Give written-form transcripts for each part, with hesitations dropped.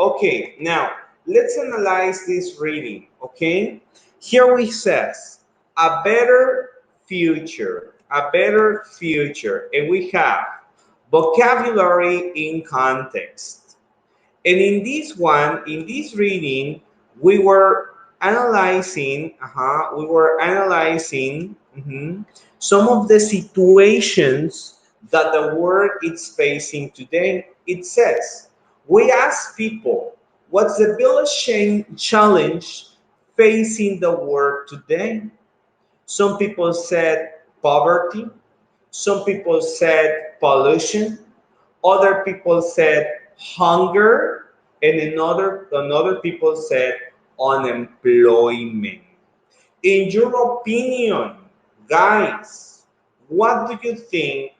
Okay, now let's analyze this reading, okay? Here we says, a better and we have vocabulary in context. And in this one, in this reading, we were analyzing, some of the situations that the world is facing today. It says, we ask people, what's the biggest challenge facing the world today? Some people said poverty. Some people said pollution. Other people said hunger. And another people said unemployment. In your opinion, guys, what do you think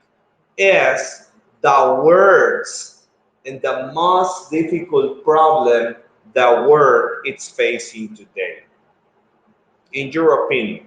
is the worst and the most difficult problem the world is facing today? In your opinion?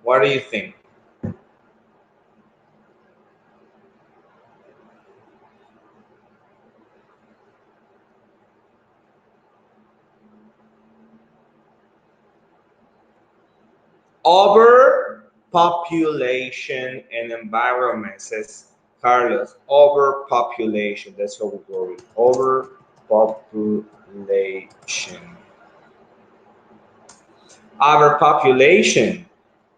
What do you think? Overpopulation and environment, says Carlos. Overpopulation. That's what we worry. Overpopulation. Overpopulation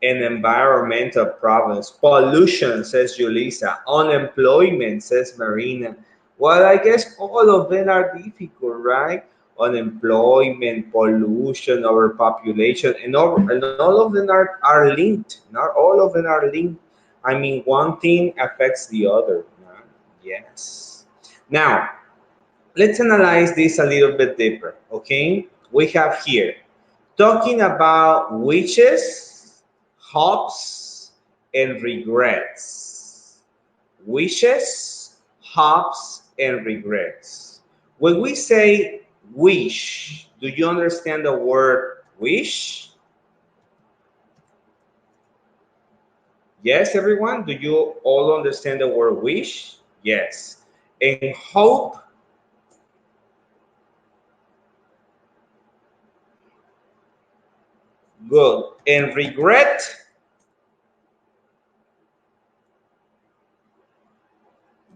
and environmental problems. Pollution, says Julissa. Unemployment, says Marina. Well, I guess all of them are difficult, right? Unemployment, pollution, overpopulation, and all of them are linked. Not all of them are linked. I mean, one thing affects the other. Right? Yes. Now, let's analyze this a little bit deeper, okay? We have here talking about wishes, hopes, and regrets. Wishes, hopes, and regrets. When we say wish, do you understand the word wish? Yes, everyone? Do you all understand the word wish? Yes. And hope? Good. And regret?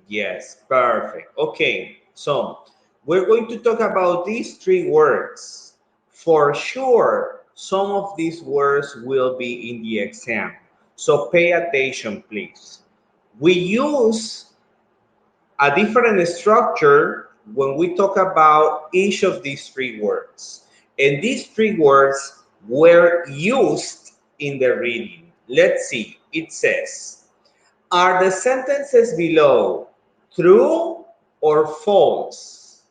Yes, perfect. Okay, so we're going to talk about these three words. For sure, some of these words will be in the exam. So pay attention, please. We use a different structure when we talk about each of these three words. And these three words were used in the reading. Let's see. It says, are the sentences below true or false?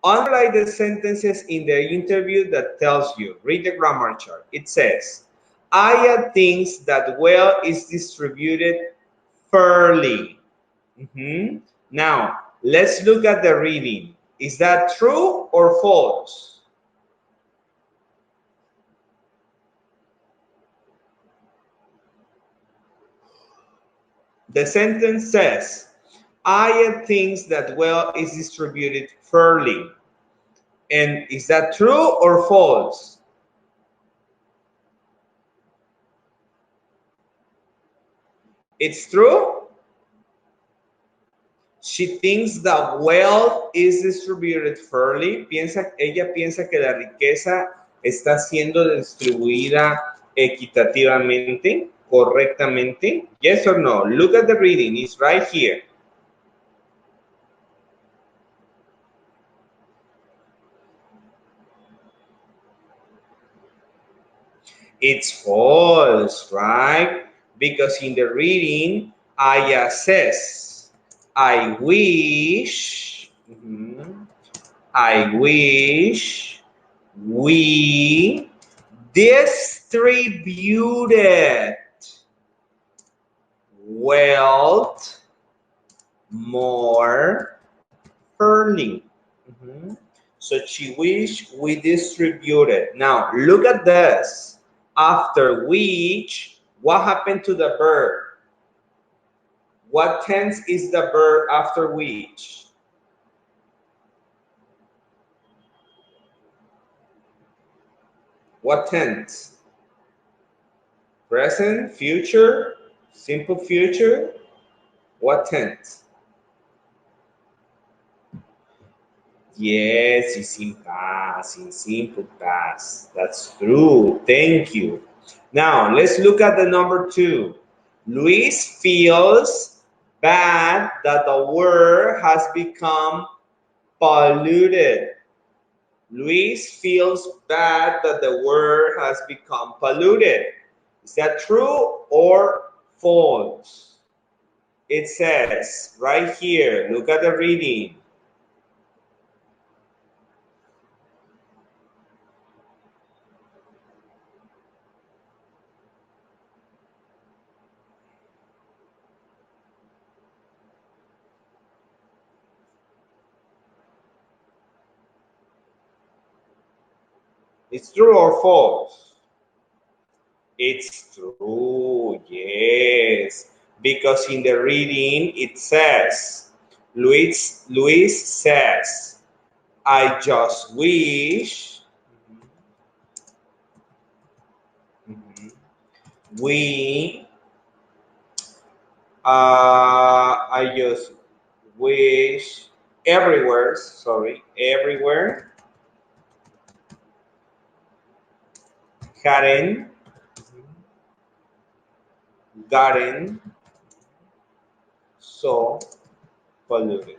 Underline the sentences in the interview that tells you. Read the grammar chart. It says, Aya thinks that wealth is distributed fairly. Now, let's look at the reading. Is that true or false? The sentence says, Aya thinks that wealth is distributed fairly. And is that true or false? It's true. She thinks that wealth is distributed fairly. Ella piensa que la riqueza está siendo distribuida equitativamente, correctamente. Yes or no? Look at the reading. It's right here. It's false, right? Because in the reading, Aya says, I wish we Distributed. Wealth more fairly. Mhm. So she wish we distributed. Now look at this. After which, what happened to the verb? What tense is the verb after which? What tense? Present, future, simple future? What tense? Yes, it's in past, in simple past. That's true. Thank you. Now, let's look at the number 2. Luis feels bad that the word has become polluted. Luis feels bad that the word has become polluted. Is that true or false? It says right here, look at the reading. It's true or false? It's true, yes. Because in the reading it says, Luis says, I just wish mhm, we, I just wish everywhere, sorry, everywhere, hadn't gotten so polluted.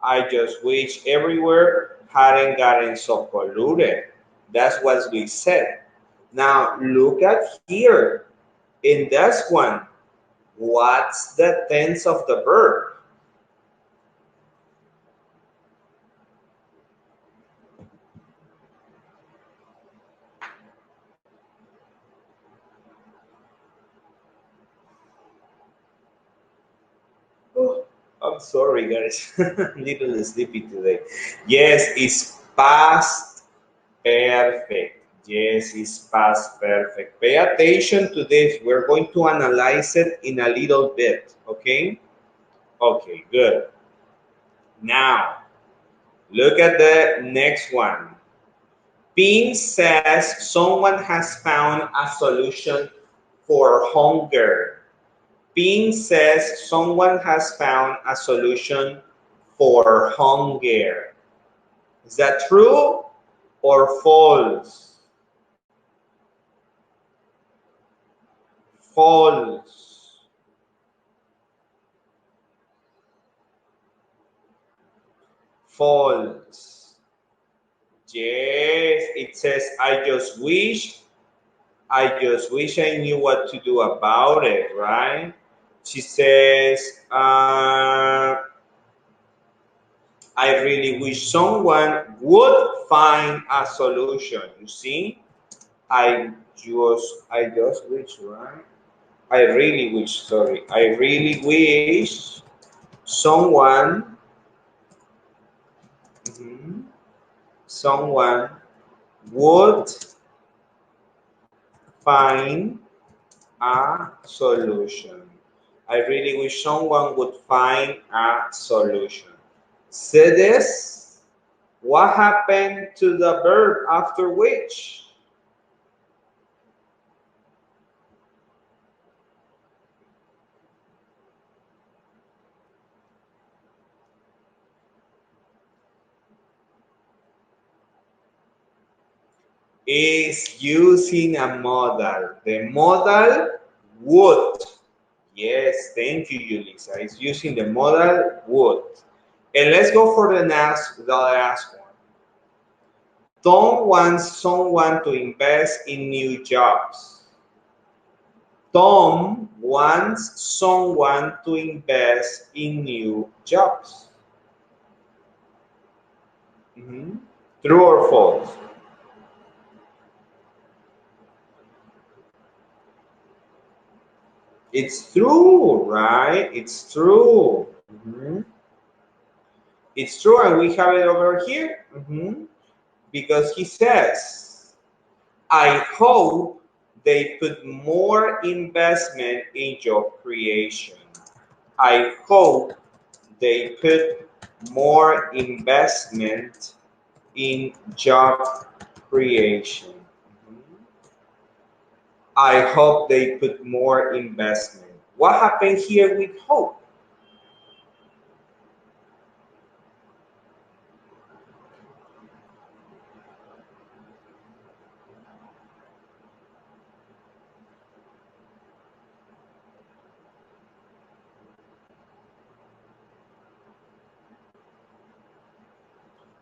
I just wish everywhere hadn't gotten so polluted. That's what we said. Now look at here. In this one, what's the tense of the verb? Oh, I'm sorry, guys. Little sleepy today. Yes, it's past perfect. Yes, it's past perfect. Pay attention to this. We're going to analyze it in a little bit. Okay? Okay, good. Now, look at the next one. Ping says someone has found a solution for hunger. Ping says someone has found a solution for hunger. Is that true or false? False. False. Yes, it says, I just wish I knew what to do about it, right? She says, I really wish someone would find a solution. You see, I just wish, right? I really wish, sorry, I really wish someone, mhm, someone would find a solution. I really wish someone would find a solution. Say this. What happened to the verb after which? Is using a modal. The modal would. Yes, thank you, Yulisa. It's using the modal would. And let's go for the last one. Tom wants someone to invest in new jobs. Tom wants someone to invest in new jobs. Mhm. True or false? It's true, right? It's true. Mhm. It's true, and we have it over here. Mhm. Because he says, I hope they put more investment in job creation. I hope they put more investment in job creation. I hope they put more investment. What happened here with hope?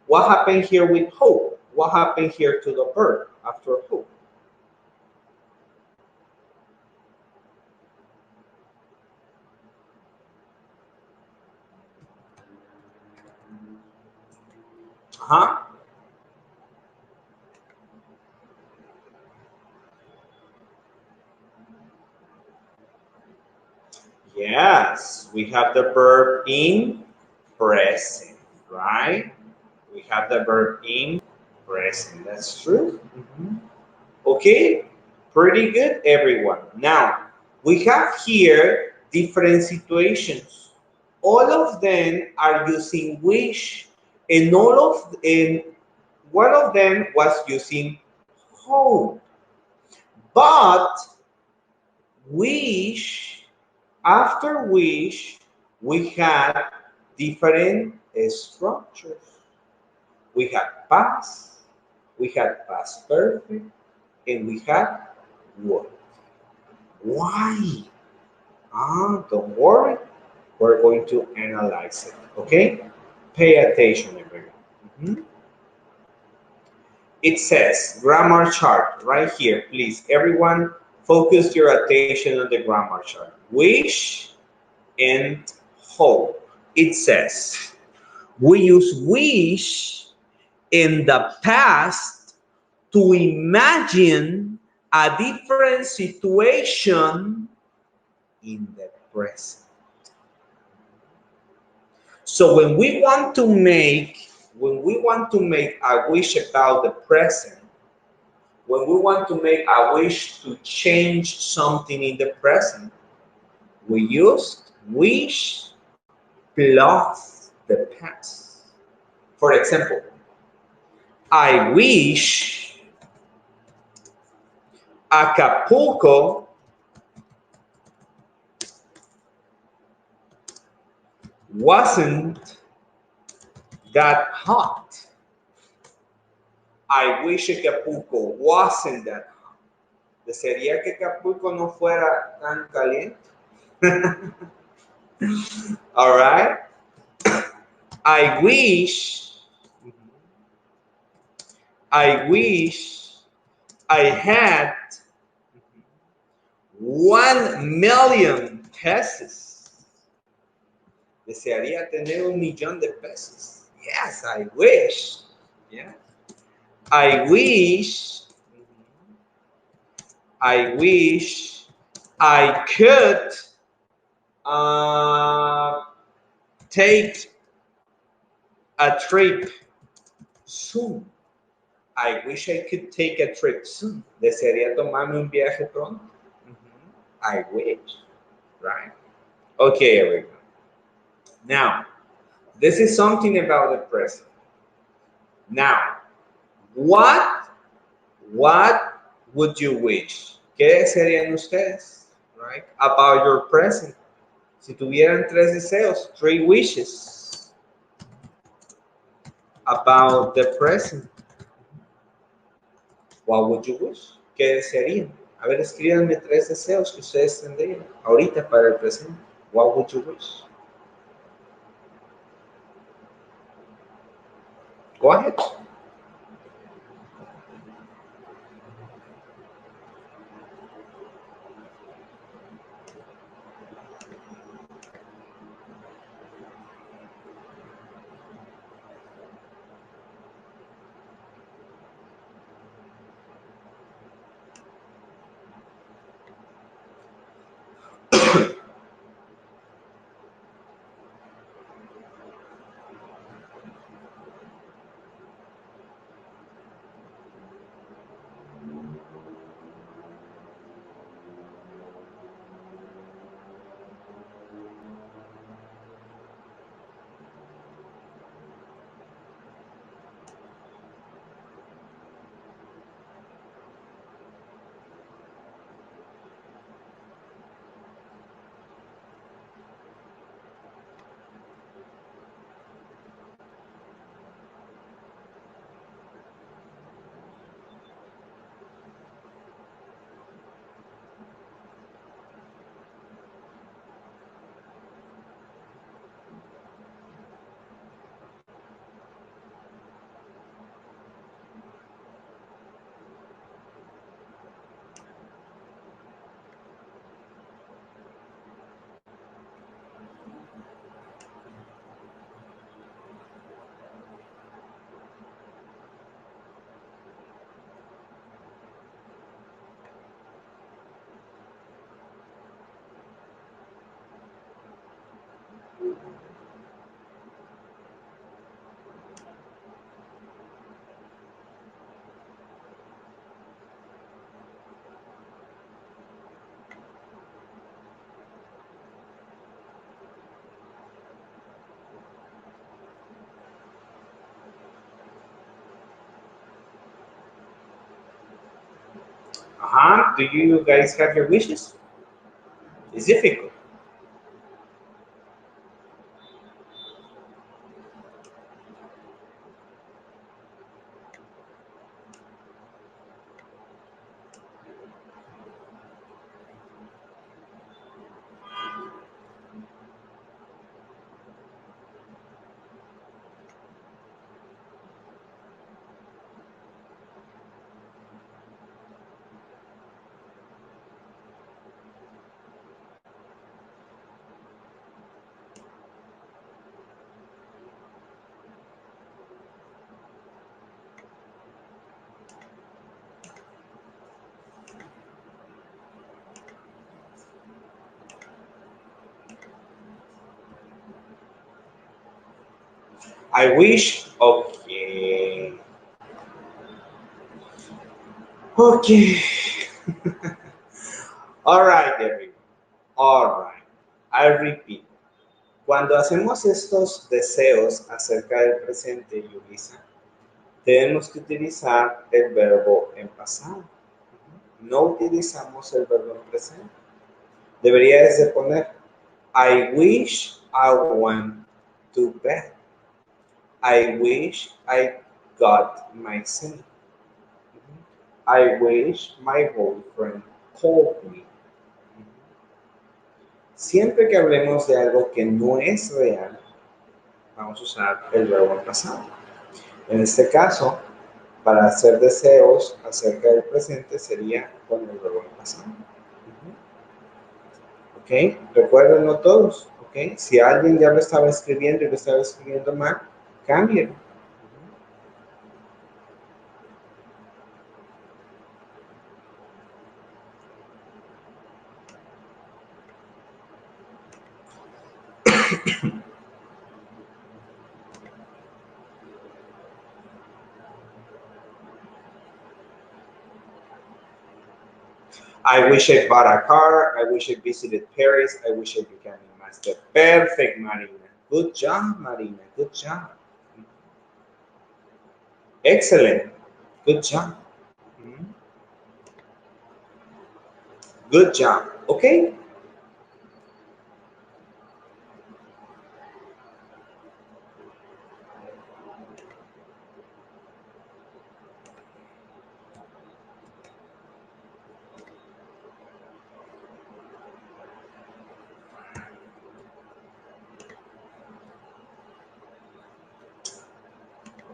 What happened here with hope? What happened here to the verb after hope? Huh? Yes, we have the verb in present, right? We have the verb in present. That's true. Mhm. Okay, pretty good, everyone. Now, we have here different situations. All of them are using wish, and one of them was using hope. But wish, after wish, we had different structures. We had past, we had past perfect, and we had what? Why? Don't worry. We're going to analyze it. Okay? Pay attention, everyone. Mhm. It says grammar chart right here. Please, everyone, focus your attention on the grammar chart. Wish and hope. It says we use wish in the past to imagine a different situation in the present. So when we want to make a wish about the present, when we want to make a wish to change something in the present, we use wish plus the past. For example, I wish Acapulco wasn't that hot. I wish Acapulco wasn't that hot. ¿Desearía que Acapulco no fuera tan caliente? All right. I wish, I wish I had 1 million pesos. Desearía tener 1 millón de pesos. Yes, I wish. Yeah. I wish, I wish I could uh, take a trip soon. I wish I could take a trip soon. Desearía tomarme un viaje pronto. I wish, right? Okay, everyone. Now, this is something about the present. Now, what what would you wish? ¿Qué desearían ustedes? Right? About your present. Si tuvieran tres deseos, three wishes about the present, what would you wish? ¿Qué desearían? A ver, escríbanme tres deseos que ustedes tendrían ahorita para el presente. What would you wish? Go ahead. Do you guys have your wishes? It's difficult. I wish. Okay. Okay. All right, everyone. All right. I repeat. Cuando hacemos estos deseos acerca del presente, Yulisa, tenemos que utilizar el verbo en pasado. No utilizamos el verbo en presente. Deberías de poner I wish I went to bed. I wish I got my CENNI. I wish my boyfriend called me. Siempre que hablemos de algo que no es real, vamos a usar el verbo en pasado. En este caso, para hacer deseos acerca del presente sería con el verbo en pasado. ¿Ok? Recuérdenlo todos. ¿Ok? Si alguien ya lo estaba escribiendo y lo estaba escribiendo mal, cámbienlo. I wish I bought a car. I wish I visited Paris. I wish I became a master. Perfect, Marina. Good job, Marina. Good job. Excellent. Good job. Good job. Okay.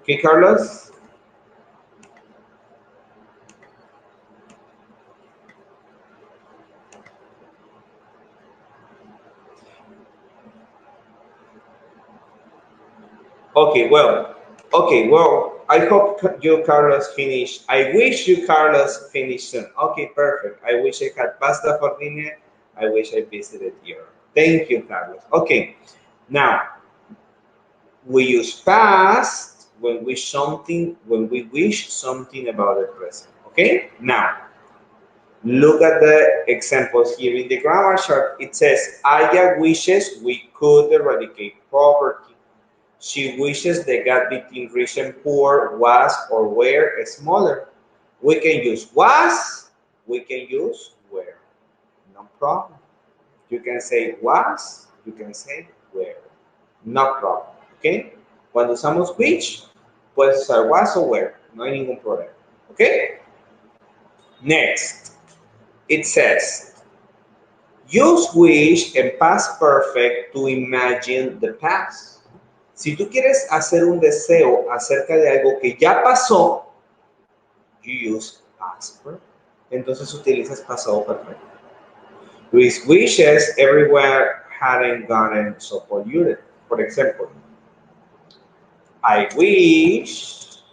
Okay, Carlos. Okay, well, I hope you, Carlos, finish. I wish you, Carlos, finish soon. Okay, perfect. I wish I had pasta for dinner. I wish I visited Europe. Thank you, Carlos. Okay, now we use past when we wish something about the present. Okay, now look at the examples here in the grammar chart. It says Aya wishes we could eradicate poverty. She wishes the gap between rich and poor was or were smaller. We can use was, we can use were. No problem. You can say was, you can say were. No problem. ¿Ok? Cuando usamos which, puedes usar was o were. No hay ningún problema. ¿Ok? Next, it says, use wish and past perfect to imagine the past. Si tú quieres hacer un deseo acerca de algo que ya pasó, you use past perfect. Entonces utilizas pasado perfecto. Luis wishes everywhere hadn't gotten so polluted. Por ejemplo, I wish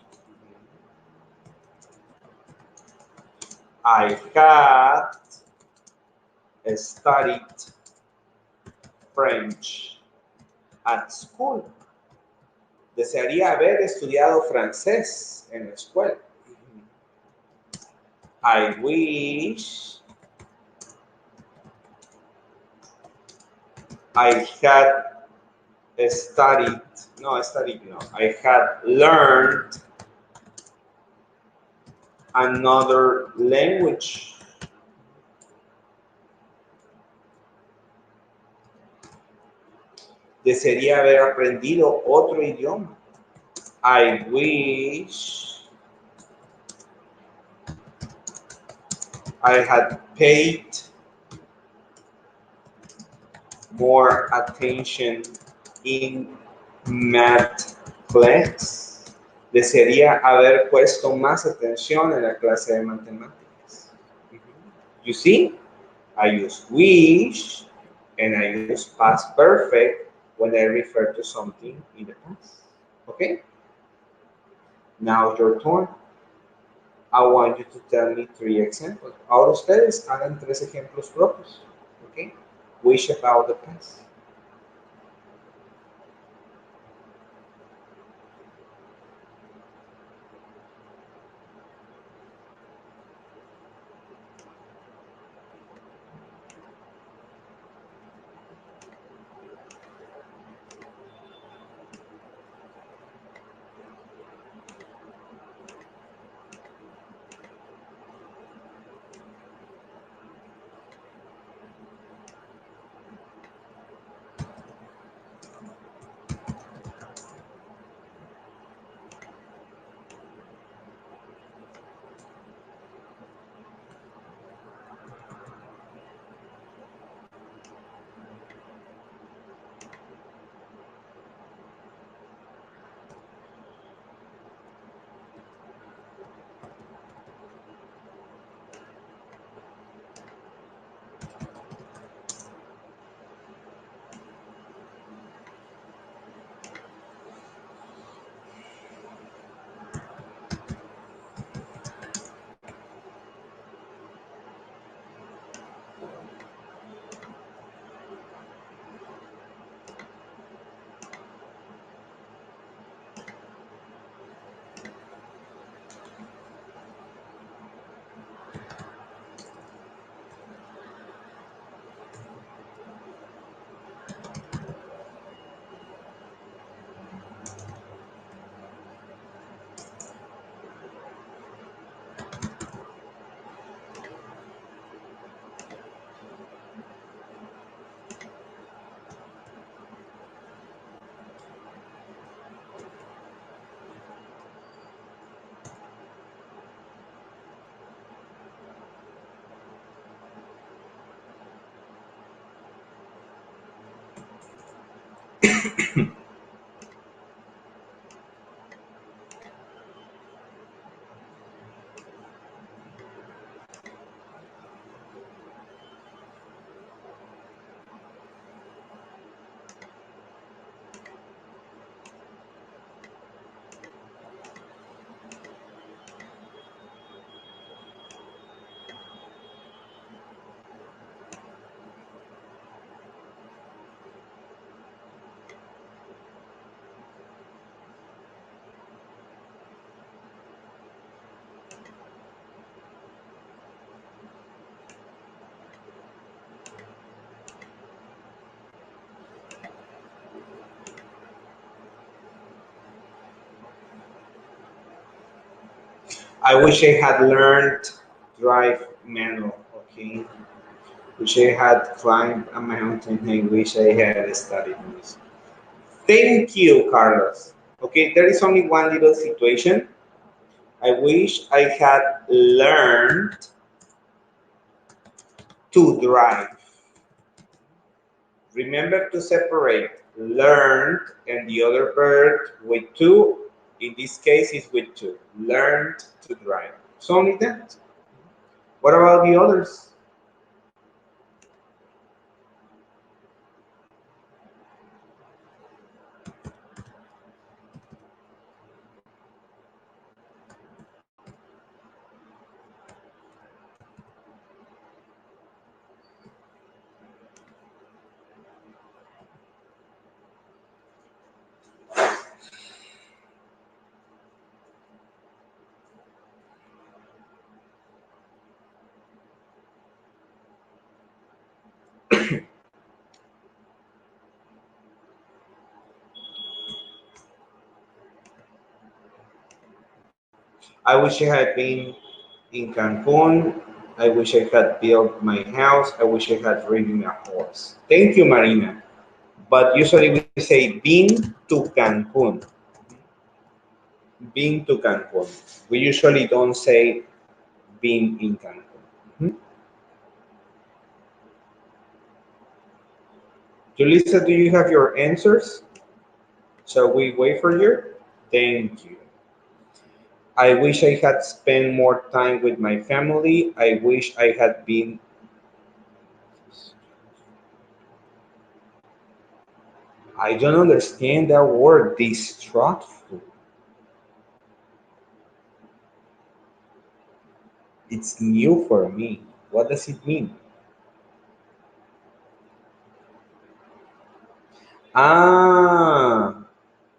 I had studied French at school. Desearía haber estudiado francés en la escuela. I wish I had studied, no, studied, no, I had learned another language. Desearía haber aprendido otro idioma. I wish I had paid more attention in math class. Desearía haber puesto más atención en la clase de matemáticas. You see, I use wish and I use past perfect when I refer to something in the past. Okay? Now your turn. I want you to tell me 3 examples. Ahora ustedes hagan 3 ejemplos propios. Okay? Wish about the past. I wish I had learned drive manual. Okay. Wish I had climbed a mountain. I wish I had studied music. Thank you, Carlos. Okay, there is only one little situation. I wish I had learned to drive. Remember to separate learned and the other verb with to. In this case, is with to. Learned to drive. So only that. What about the others? I wish I had been in Cancun. I wish I had built my house. I wish I had ridden a horse. Thank you, Marina. But usually we say been to Cancun. Been to Cancun. We usually don't say been in Cancun. Mhm. Julissa, do you have your answers? Shall we wait for you? Thank you. I wish I had spent more time with my family. I wish I had been. I don't understand that word, distrustful. It's new for me. What does it mean? Ah,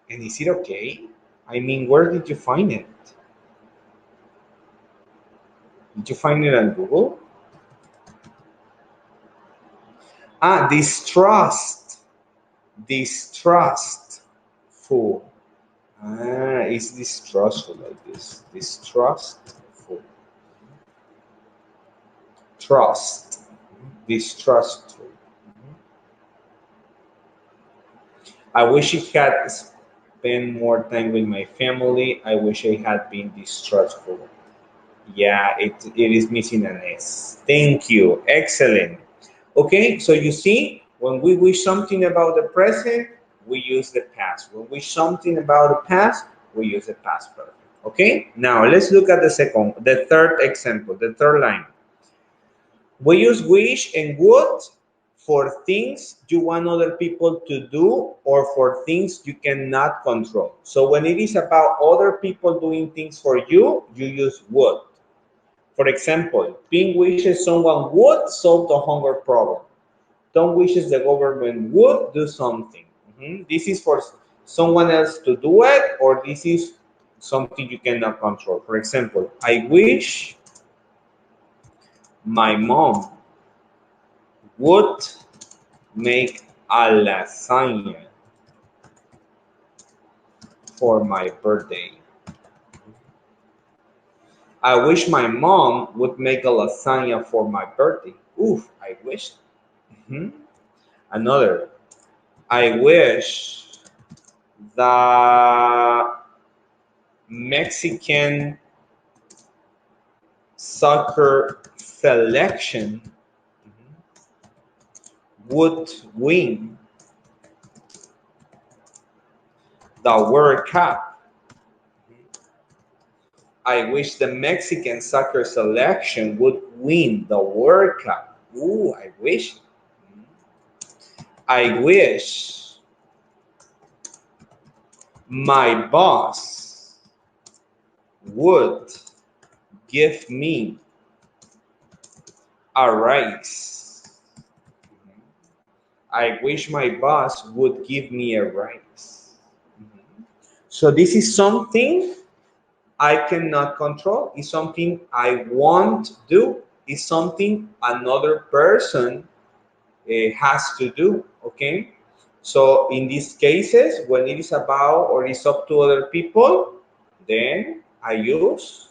and is it okay? I mean, where did you find it? Did you find it on Google? Ah, distrust. Distrustful. Ah, it's distrustful like this. Distrustful. Trust. Distrustful. I wish I had spent more time with my family. I wish I had been distrustful. Yeah, it is missing an S. Thank you. Excellent. Okay, so you see, when we wish something about the present, we use the past. When we wish something about the past, we use the past perfect. Okay, now let's look at the third example, the third line. We use wish and would for things you want other people to do or for things you cannot control. So when it is about other people doing things for you, you use would. For example, Ping wishes someone would solve the hunger problem. Tom wishes the government would do something. Mhm. This is for someone else to do it, or this is something you cannot control. For example, I wish my mom would make a lasagna for my birthday. I wish my mom would make a lasagna for my birthday. Oof, I wish. Mhm. Another. I wish the Mexican soccer selection would win the World Cup. I wish the Mexican soccer selection would win the World Cup. Ooh, I wish. I wish my boss would give me a raise. I wish my boss would give me a raise. So this is something I cannot control. It's something I won't do. It's something another person has to do. Okay. So in these cases, when it is about or it's up to other people, then I use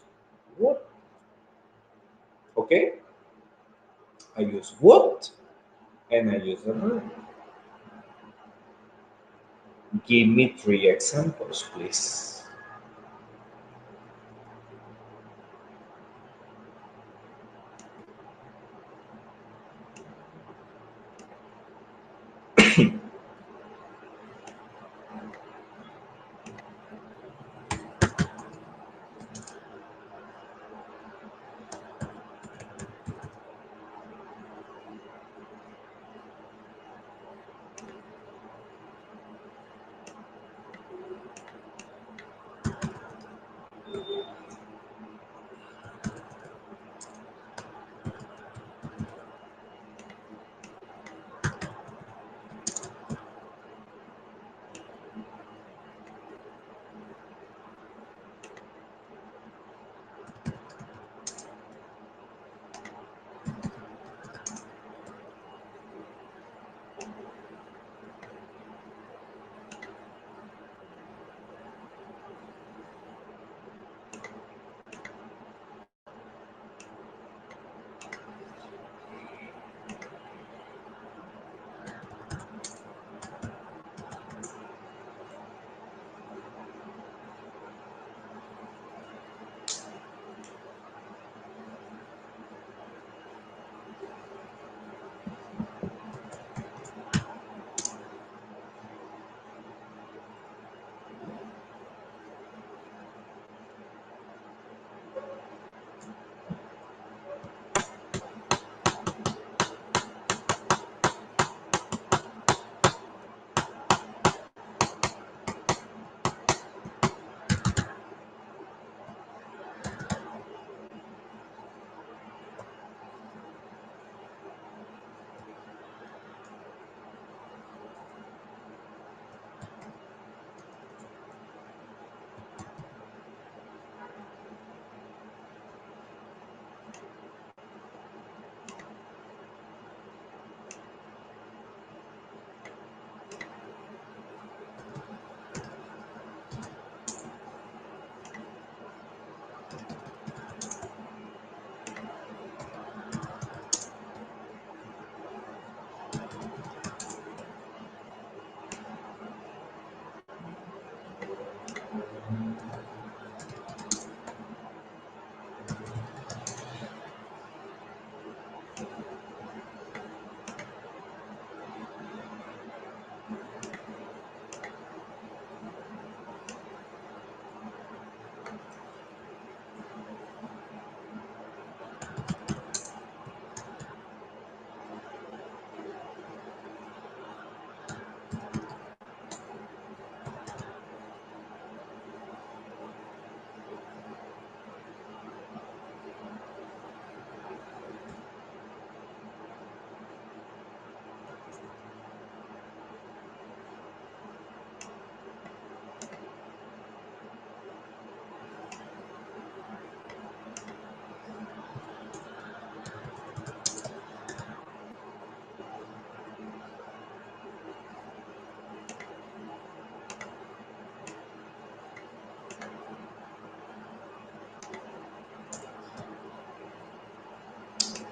would. Okay. I use would and I use the verb. Give me three examples, please.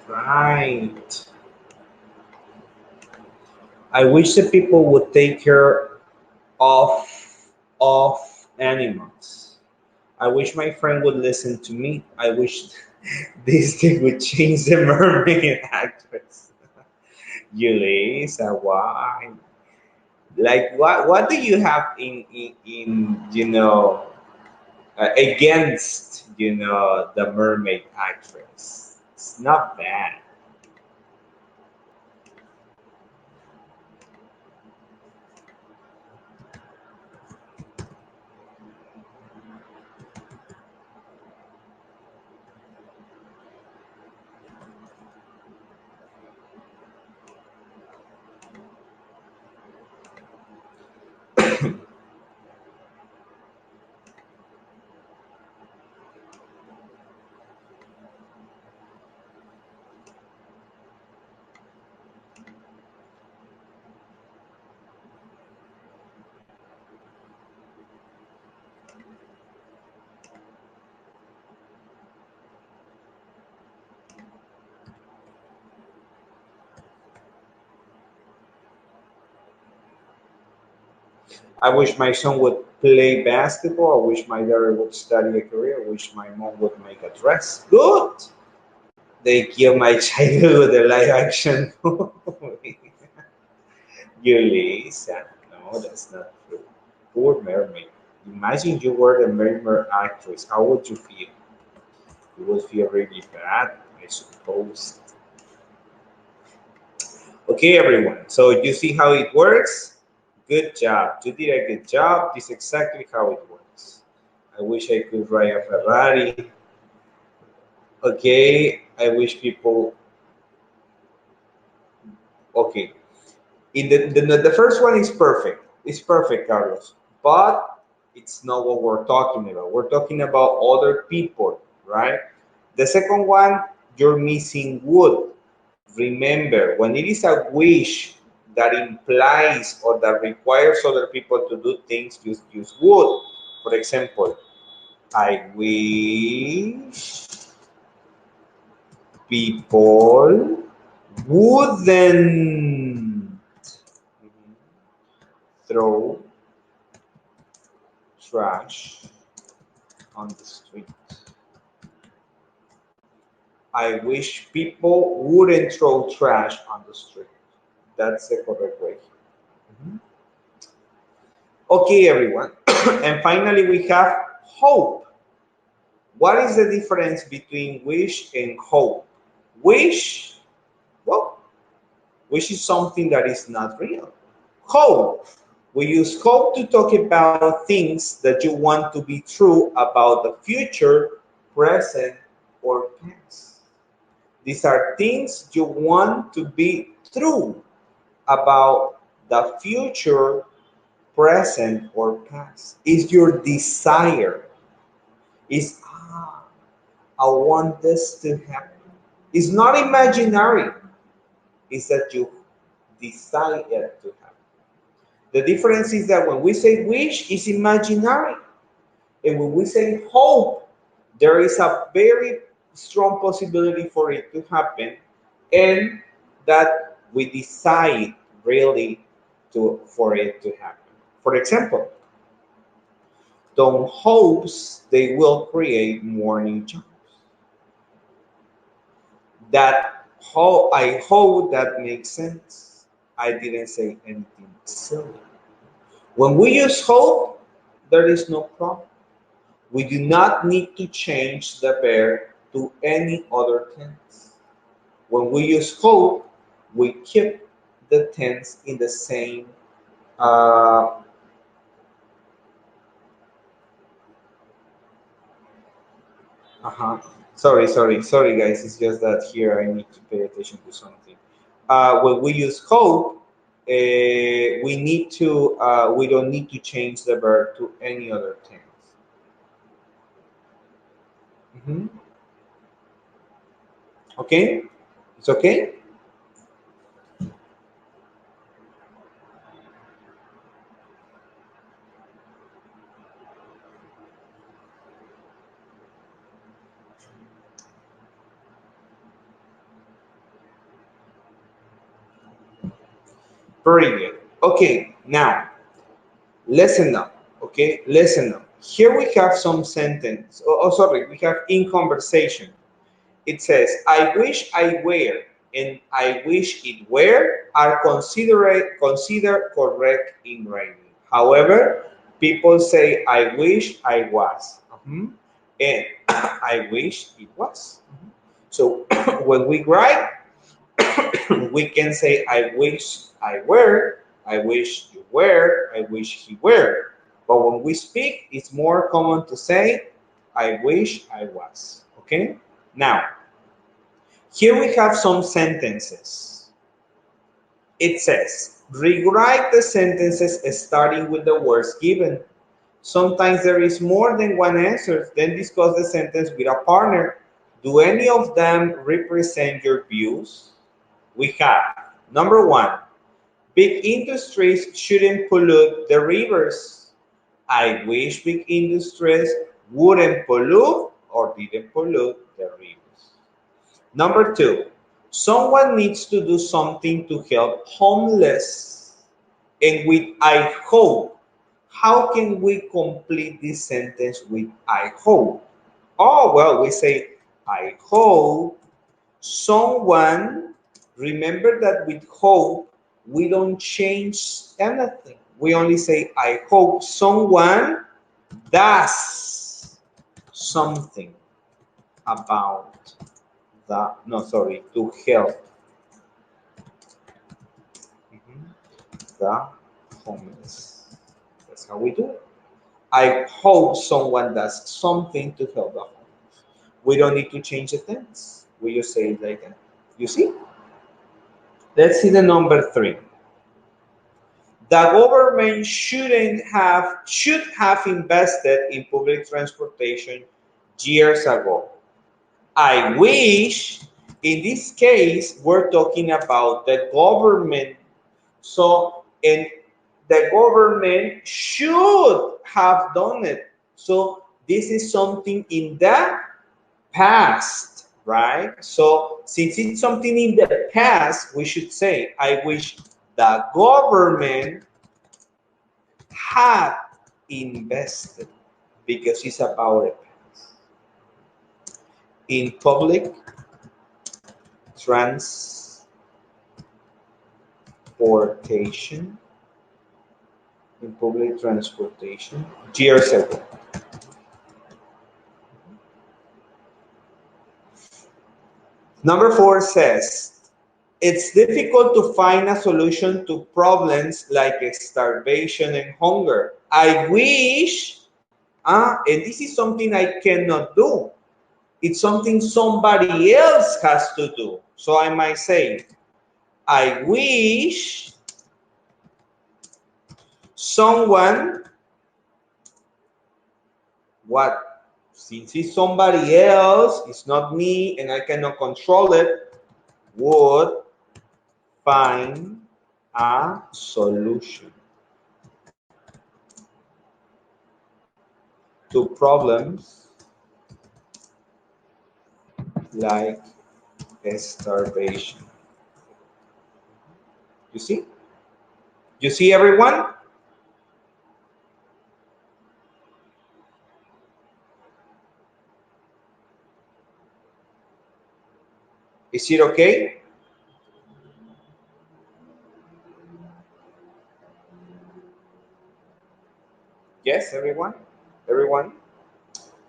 Right. I wish the people would take care of of animals. I wish my friend would listen to me. I wish this thing would change the mermaid actress. Yulisa, why? Like what do you have in against the mermaid actress? It's not bad. I wish my son would play basketball. I wish my daughter would study a career. I wish my mom would make a dress. Good. They give my childhood a live action movie. Yulisa. No, that's not true. Poor mermaid. Imagine you were the mermaid actress. How would you feel? You would feel really bad, I suppose. Okay, everyone. So you see how it works? Good job. You did a good job. This is exactly how it works. I wish I could ride a Ferrari. Okay, I wish people. Okay, in the first one is perfect. It's perfect, Carlos. But it's not what we're talking about. We're talking about other people, right? The second one, you're missing would. Remember, when it is a wish that implies or that requires other people to do things, just use would. For example, I wish people wouldn't throw trash on the street. I wish people wouldn't throw trash on the street. That's the correct way. Mhm. Okay, everyone. And finally, we have hope. What is the difference between wish and hope? Wish, well, wish is something that is not real. Hope, we use hope to talk about things that you want to be true about the future, present, or past. These are things you want to be true about the future, present, or past. Is your desire. Is I want this to happen. It's not imaginary. It's that you desire it to happen. The difference is that when we say wish, it's imaginary. And when we say hope, there is a very strong possibility for it to happen, and that we decide really to for it to happen. For example, don't hopes they will create morning jobs. That how I hope that makes sense. I didn't say anything silly. When we use hope, there is no problem. We do not need to change the verb to any other tense. When we use hope, we keep the tense in the same. Uh, uh-huh. Sorry, guys. It's just that here I need to pay attention to something. When we use hope, we don't need to change the verb to any other tense. Mhm. Okay, it's okay. Very good. Okay, now listen up. Okay, listen up. Here we have some sentence. Sorry, we have in conversation. It says, I wish I were and I wish it were are considered correct in writing. However, people say, I wish I was. And I wish it was. So when we write, we can say, I wish I were, I wish you were, I wish he were. But when we speak, it's more common to say, I wish I was. Okay? Now, here we have some sentences. It says, rewrite the sentences starting with the words given. Sometimes there is more than one answer. Then discuss the sentence with a partner. Do any of them represent your views? We have number one, big industries shouldn't pollute the rivers. I wish big industries wouldn't pollute or didn't pollute the rivers. Number two, someone needs to do something to help homeless. And with I hope, how can we complete this sentence with I hope? Oh, well, we say, I hope someone, remember that with hope, we don't change anything. We only say, I hope someone does something about no, sorry, to help the homeless. That's how we do it. I hope someone does something to help the homeless. We don't need to change the tense. We just say it like that. You see? Let's see the number three. The government should have invested in public transportation years ago. I wish, in this case, we're talking about the government. So, and the government should have done it. So, this is something in the past, right? So, since it's something in the past, we should say, I wish the government had invested, because it's about it, in public transportation, years ago. Number four says, it's difficult to find a solution to problems like starvation and hunger. I wish, and this is something I cannot do. It's something somebody else has to do. So I might say, I wish someone, what? Since it's somebody else, it's not me, and I cannot control it, would find a solution to problems like starvation. You see? You see, everyone? Is it okay? Yes, everyone? Everyone?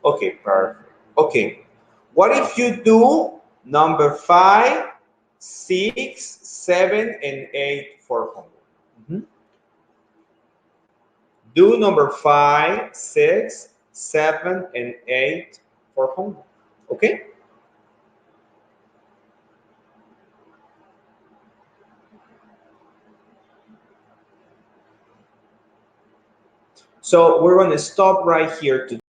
Okay, perfect. Okay. What if you do number 5, 6, 7, and 8 for homework? Do number 5, 6, 7, and 8 for homework. Okay? So we're going to stop right here today.